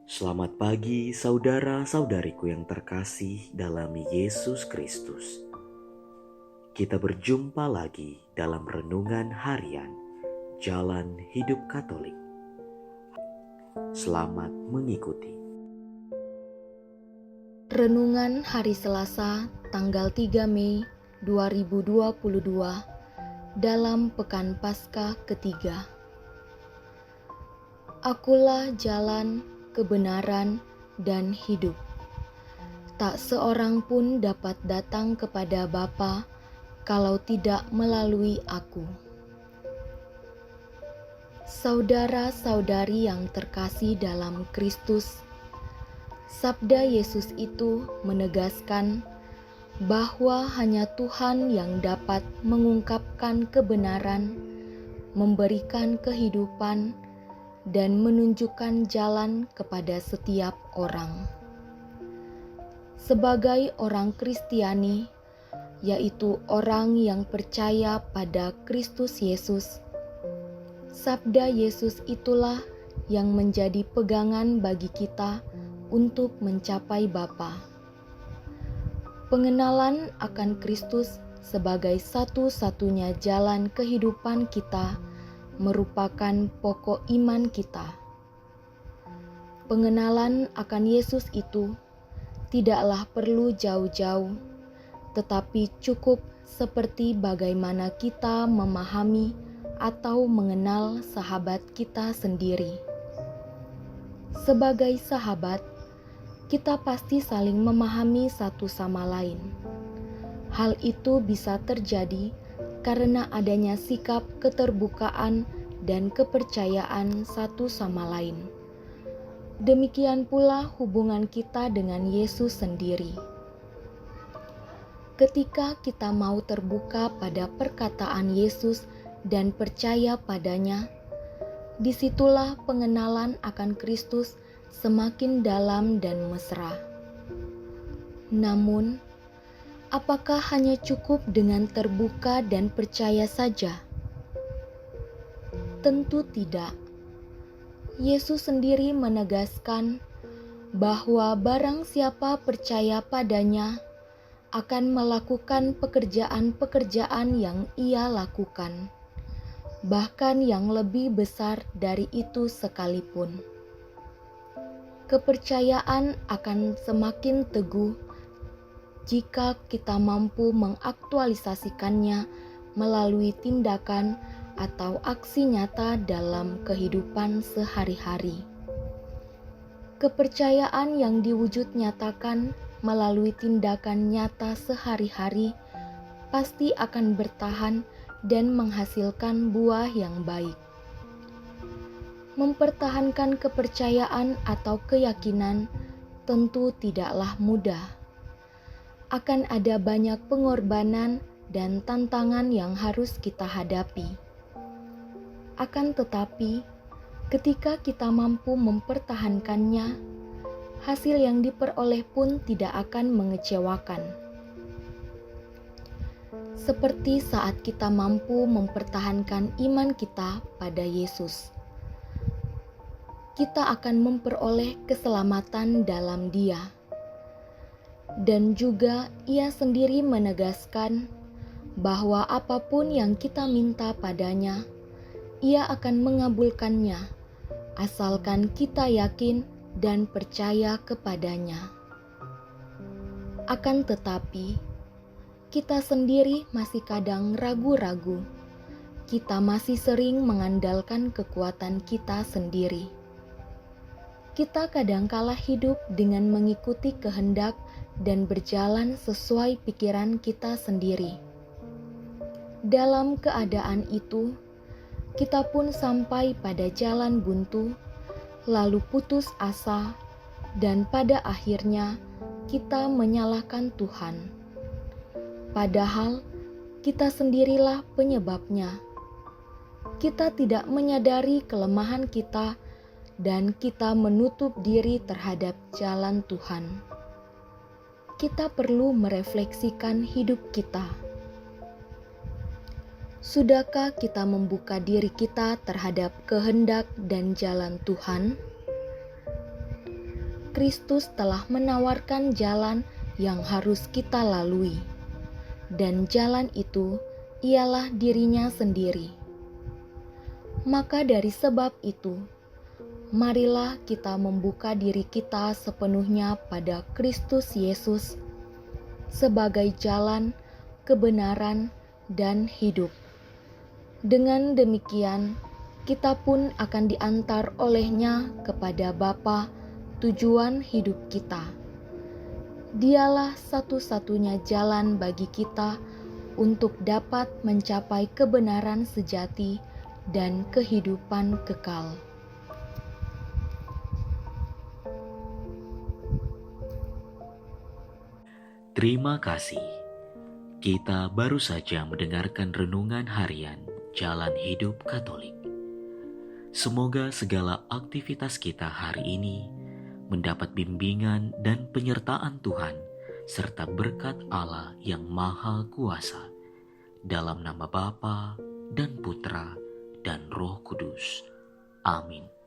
Selamat pagi saudara-saudariku yang terkasih dalam Yesus Kristus. Kita berjumpa lagi dalam renungan harian Jalan Hidup Katolik. Selamat mengikuti. Renungan hari Selasa tanggal 3 Mei 2022 dalam Pekan Paskah ketiga. Akulah jalan, kebenaran, dan hidup. Tak seorang pun dapat datang kepada Bapa kalau tidak melalui aku. Saudara-saudari yang terkasih dalam Kristus, sabda Yesus itu menegaskan bahwa hanya Tuhan yang dapat mengungkapkan kebenaran, memberikan kehidupan, dan menunjukkan jalan kepada setiap orang. Sebagai orang Kristiani, yaitu orang yang percaya pada Kristus Yesus, sabda Yesus itulah yang menjadi pegangan bagi kita untuk mencapai Bapa. Pengenalan akan Kristus sebagai satu-satunya jalan kehidupan kita merupakan pokok iman kita. Pengenalan akan Yesus itu tidaklah perlu jauh-jauh, tetapi cukup seperti bagaimana kita memahami atau mengenal sahabat kita sendiri. Sebagai sahabat, kita pasti saling memahami satu sama lain. Hal itu bisa terjadi karena adanya sikap keterbukaan dan kepercayaan satu sama lain. Demikian pula hubungan kita dengan Yesus sendiri. Ketika kita mau terbuka pada perkataan Yesus dan percaya padanya, disitulah pengenalan akan Kristus semakin dalam dan mesra. Namun, apakah hanya cukup dengan terbuka dan percaya saja? Tentu tidak. Yesus sendiri menegaskan bahwa barang siapa percaya padanya akan melakukan pekerjaan-pekerjaan yang ia lakukan, bahkan yang lebih besar dari itu sekalipun. Kepercayaan akan semakin teguh jika kita mampu mengaktualisasikannya melalui tindakan atau aksi nyata dalam kehidupan sehari-hari. Kepercayaan yang diwujud nyatakan melalui tindakan nyata sehari-hari pasti akan bertahan dan menghasilkan buah yang baik. Mempertahankan kepercayaan atau keyakinan tentu tidaklah mudah. Akan ada banyak pengorbanan dan tantangan yang harus kita hadapi. Akan tetapi, ketika kita mampu mempertahankannya, hasil yang diperoleh pun tidak akan mengecewakan. Seperti saat kita mampu mempertahankan iman kita pada Yesus, kita akan memperoleh keselamatan dalam Dia. Dan juga Ia sendiri menegaskan bahwa apapun yang kita minta padanya, Ia akan mengabulkannya, asalkan kita yakin dan percaya kepadanya. Akan tetapi, kita sendiri masih kadang ragu-ragu. Kita masih sering mengandalkan kekuatan kita sendiri. Kita kadangkala hidup dengan mengikuti kehendak dan berjalan sesuai pikiran kita sendiri. Dalam keadaan itu, kita pun sampai pada jalan buntu, lalu putus asa, dan pada akhirnya kita menyalahkan Tuhan. Padahal kita sendirilah penyebabnya. Kita tidak menyadari kelemahan kita dan kita menutup diri terhadap jalan Tuhan. Kita perlu merefleksikan hidup kita. Sudahkah kita membuka diri kita terhadap kehendak dan jalan Tuhan? Kristus telah menawarkan jalan yang harus kita lalui, dan jalan itu ialah dirinya sendiri. Maka dari sebab itu, marilah kita membuka diri kita sepenuhnya pada Kristus Yesus sebagai jalan, kebenaran, dan hidup. Dengan demikian, kita pun akan diantar olehnya kepada Bapa, tujuan hidup kita. Dialah satu-satunya jalan bagi kita untuk dapat mencapai kebenaran sejati dan kehidupan kekal. Terima kasih. Kita baru saja mendengarkan renungan harian Jalan Hidup Katolik. Semoga segala aktivitas kita hari ini mendapat bimbingan dan penyertaan Tuhan serta berkat Allah yang Maha Kuasa. Dalam nama Bapa dan Putra dan Roh Kudus. Amin.